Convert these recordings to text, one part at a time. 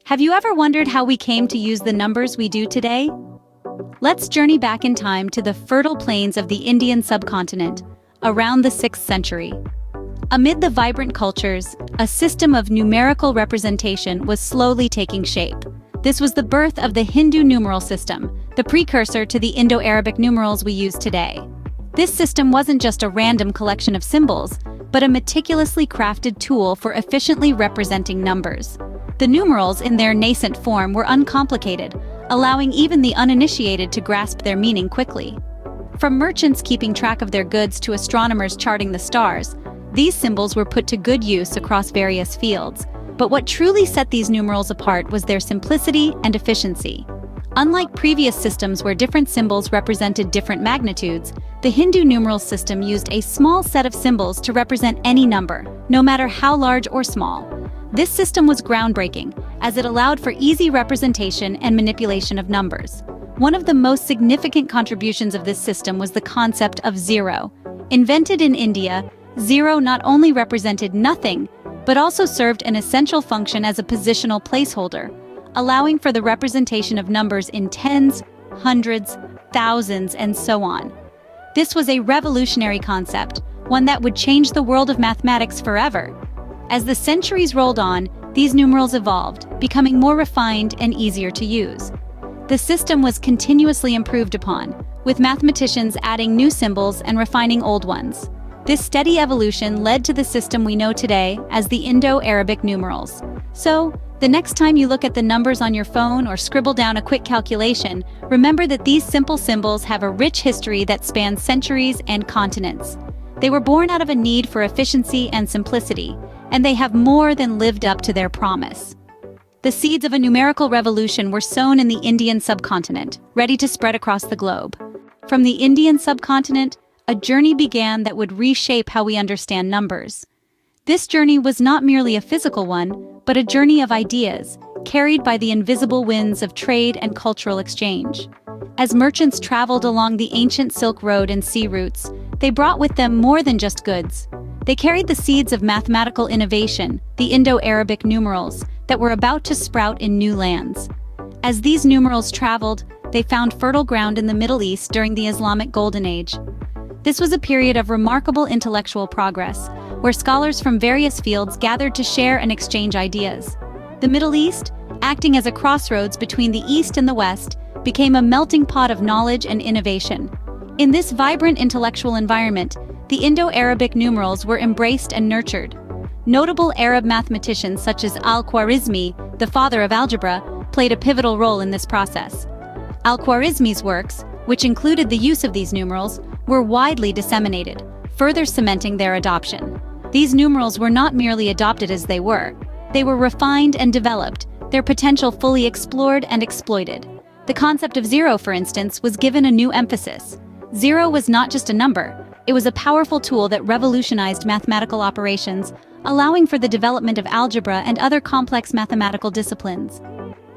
Have you ever wondered how we came to use the numbers we do today? Let's journey back in time to the fertile plains of the Indian subcontinent, around the 6th century. Amid the vibrant cultures, a system of numerical representation was slowly taking shape. This was the birth of the Hindu numeral system, the precursor to the Indo-Arabic numerals we use today. This system wasn't just a random collection of symbols, but a meticulously crafted tool for efficiently representing numbers. The numerals in their nascent form were uncomplicated, allowing even the uninitiated to grasp their meaning quickly. From merchants keeping track of their goods to astronomers charting the stars, these symbols were put to good use across various fields. But what truly set these numerals apart was their simplicity and efficiency. Unlike previous systems where different symbols represented different magnitudes, the Hindu numeral system used a small set of symbols to represent any number, no matter how large or small. This system was groundbreaking, as it allowed for easy representation and manipulation of numbers. One of the most significant contributions of this system was the concept of zero. Invented in India, zero not only represented nothing, but also served an essential function as a positional placeholder, allowing for the representation of numbers in tens, hundreds, thousands, and so on. This was a revolutionary concept, one that would change the world of mathematics forever. As the centuries rolled on, these numerals evolved, becoming more refined and easier to use. The system was continuously improved upon, with mathematicians adding new symbols and refining old ones. This steady evolution led to the system we know today as the Indo-Arabic numerals. So, the next time you look at the numbers on your phone or scribble down a quick calculation, remember that these simple symbols have a rich history that spans centuries and continents. They were born out of a need for efficiency and simplicity, and they have more than lived up to their promise. The seeds of a numerical revolution were sown in the Indian subcontinent, ready to spread across the globe. From the Indian subcontinent, a journey began that would reshape how we understand numbers. This journey was not merely a physical one, but a journey of ideas, carried by the invisible winds of trade and cultural exchange. As merchants traveled along the ancient Silk Road and sea routes, they brought with them more than just goods. They carried the seeds of mathematical innovation, the Indo-Arabic numerals, that were about to sprout in new lands. As these numerals traveled, they found fertile ground in the Middle East during the Islamic Golden Age. This was a period of remarkable intellectual progress, where scholars from various fields gathered to share and exchange ideas. The Middle East, acting as a crossroads between the East and the West, became a melting pot of knowledge and innovation. In this vibrant intellectual environment, the Indo-Arabic numerals were embraced and nurtured. Notable Arab mathematicians such as Al-Khwarizmi, the father of algebra, played a pivotal role in this process. Al-Khwarizmi's works, which included the use of these numerals, were widely disseminated, further cementing their adoption. These numerals were not merely adopted as they were refined and developed, their potential fully explored and exploited. The concept of zero, for instance, was given a new emphasis. Zero was not just a number, it was a powerful tool that revolutionized mathematical operations, allowing for the development of algebra and other complex mathematical disciplines.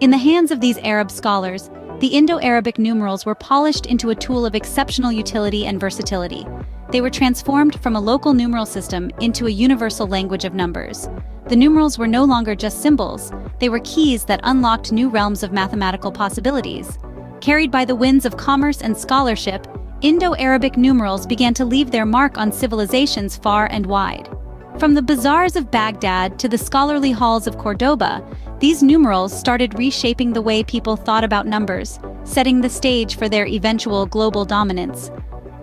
In the hands of these Arab scholars, the Indo-Arabic numerals were polished into a tool of exceptional utility and versatility. They were transformed from a local numeral system into a universal language of numbers. The numerals were no longer just symbols, they were keys that unlocked new realms of mathematical possibilities. Carried by the winds of commerce and scholarship, Indo-Arabic numerals began to leave their mark on civilizations far and wide. From the bazaars of Baghdad to the scholarly halls of Cordoba, these numerals started reshaping the way people thought about numbers, setting the stage for their eventual global dominance.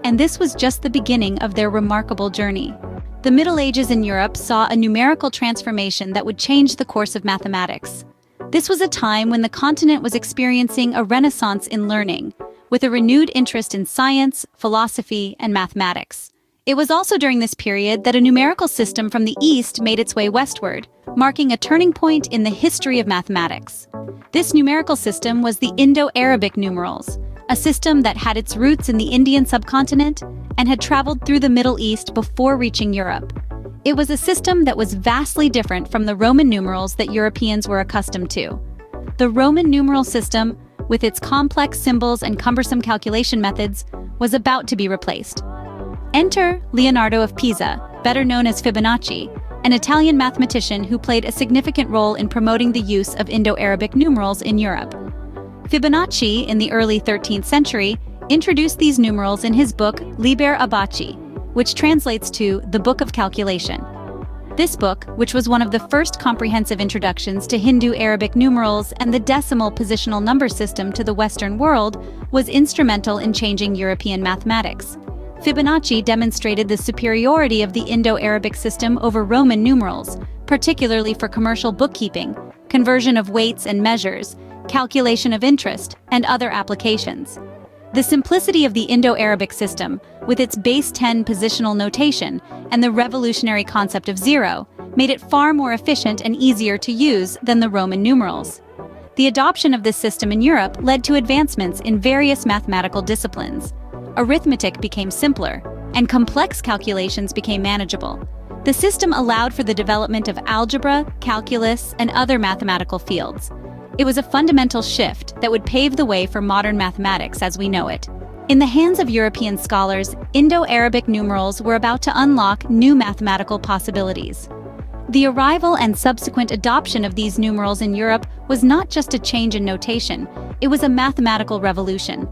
And this was just the beginning of their remarkable journey. The Middle Ages in Europe saw a numerical transformation that would change the course of mathematics. This was a time when the continent was experiencing a renaissance in learning, with a renewed interest in science, philosophy, and mathematics. It was also during this period that a numerical system from the East made its way westward, marking a turning point in the history of mathematics. This numerical system was the Indo-Arabic numerals, a system that had its roots in the Indian subcontinent and had traveled through the Middle East before reaching Europe. It was a system that was vastly different from the Roman numerals that Europeans were accustomed to. The Roman numeral system, with its complex symbols and cumbersome calculation methods, was about to be replaced. Enter Leonardo of Pisa, better known as Fibonacci, an Italian mathematician who played a significant role in promoting the use of Indo-Arabic numerals in Europe. Fibonacci, in the early 13th century, introduced these numerals in his book Liber Abaci, which translates to the Book of Calculation. This book, which was one of the first comprehensive introductions to Hindu-Arabic numerals and the decimal positional number system to the Western world, was instrumental in changing European mathematics. Fibonacci demonstrated the superiority of the Indo-Arabic system over Roman numerals, particularly for commercial bookkeeping, conversion of weights and measures, calculation of interest, and other applications. The simplicity of the Indo-Arabic system, with its base 10 positional notation and the revolutionary concept of zero, made it far more efficient and easier to use than the Roman numerals. The adoption of this system in Europe led to advancements in various mathematical disciplines. Arithmetic became simpler, and complex calculations became manageable. The system allowed for the development of algebra, calculus, and other mathematical fields. It was a fundamental shift that would pave the way for modern mathematics as we know it. In the hands of European scholars, Indo-Arabic numerals were about to unlock new mathematical possibilities. The arrival and subsequent adoption of these numerals in Europe was not just a change in notation, it was a mathematical revolution.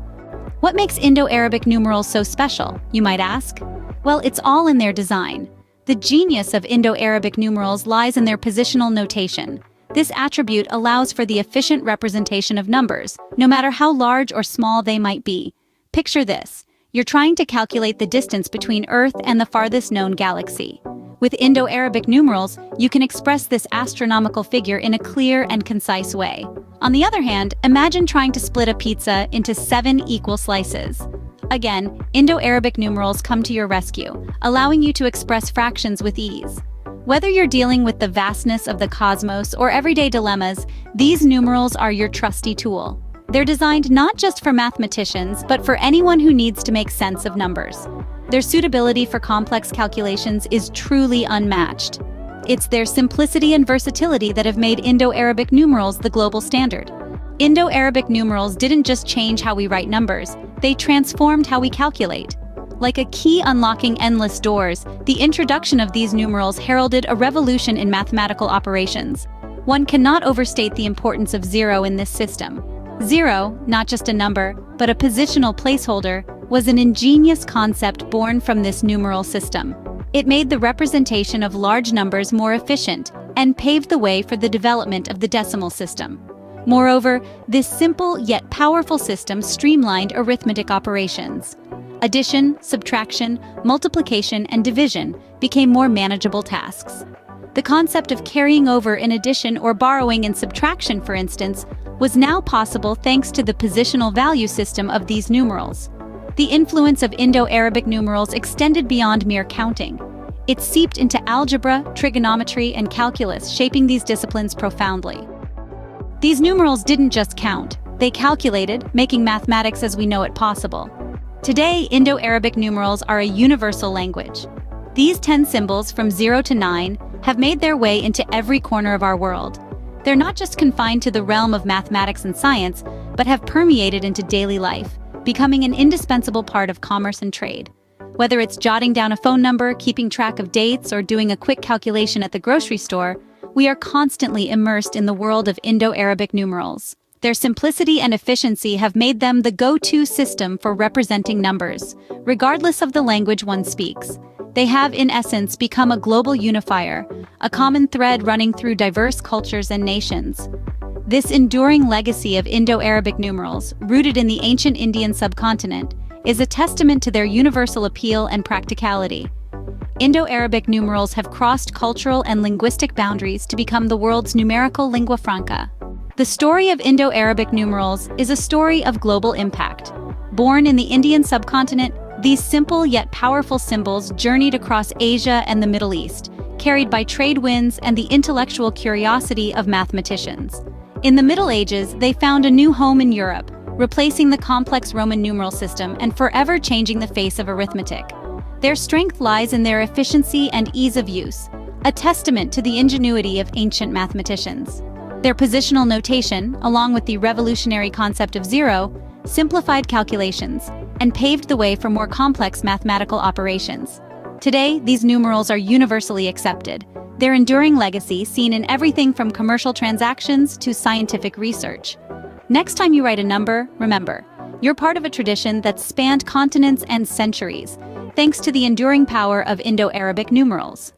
What makes Indo-Arabic numerals so special, you might ask? Well, it's all in their design. The genius of Indo-Arabic numerals lies in their positional notation. This attribute allows for the efficient representation of numbers, no matter how large or small they might be. Picture this: you're trying to calculate the distance between Earth and the farthest known galaxy. With Indo-Arabic numerals, you can express this astronomical figure in a clear and concise way. On the other hand, imagine trying to split a pizza into 7 equal slices. Again, Indo-Arabic numerals come to your rescue, allowing you to express fractions with ease. Whether you're dealing with the vastness of the cosmos or everyday dilemmas, these numerals are your trusty tool. They're designed not just for mathematicians, but for anyone who needs to make sense of numbers. Their suitability for complex calculations is truly unmatched. It's their simplicity and versatility that have made Indo-Arabic numerals the global standard. Indo-Arabic numerals didn't just change how we write numbers, they transformed how we calculate. Like a key unlocking endless doors, the introduction of these numerals heralded a revolution in mathematical operations. One cannot overstate the importance of zero in this system. Zero, not just a number, but a positional placeholder, was an ingenious concept born from this numeral system. It made the representation of large numbers more efficient and paved the way for the development of the decimal system. Moreover, this simple yet powerful system streamlined arithmetic operations. Addition, subtraction, multiplication, and division became more manageable tasks. The concept of carrying over in addition or borrowing in subtraction, for instance, was now possible thanks to the positional value system of these numerals. The influence of Indo-Arabic numerals extended beyond mere counting. It seeped into algebra, trigonometry, and calculus, shaping these disciplines profoundly. These numerals didn't just count, they calculated, making mathematics as we know it possible. Today, Indo-Arabic numerals are a universal language. These 10 symbols from 0 to 9 have made their way into every corner of our world. They're not just confined to the realm of mathematics and science, but have permeated into daily life, becoming an indispensable part of commerce and trade. Whether it's jotting down a phone number, keeping track of dates, or doing a quick calculation at the grocery store, we are constantly immersed in the world of Indo-Arabic numerals. Their simplicity and efficiency have made them the go-to system for representing numbers, regardless of the language one speaks. They have, in essence, become a global unifier, a common thread running through diverse cultures and nations. This enduring legacy of Indo-Arabic numerals, rooted in the ancient Indian subcontinent, is a testament to their universal appeal and practicality. Indo-Arabic numerals have crossed cultural and linguistic boundaries to become the world's numerical lingua franca. The story of Indo-Arabic numerals is a story of global impact. Born in the Indian subcontinent, these simple yet powerful symbols journeyed across Asia and the Middle East, carried by trade winds and the intellectual curiosity of mathematicians. In the Middle Ages, they found a new home in Europe, replacing the complex Roman numeral system and forever changing the face of arithmetic. Their strength lies in their efficiency and ease of use, a testament to the ingenuity of ancient mathematicians. Their positional notation, along with the revolutionary concept of zero, simplified calculations and paved the way for more complex mathematical operations. Today, these numerals are universally accepted. their enduring legacy seen in everything from commercial transactions to scientific research. Next time you write a number, remember, you're part of a tradition that's spanned continents and centuries, thanks to the enduring power of Indo-Arabic numerals.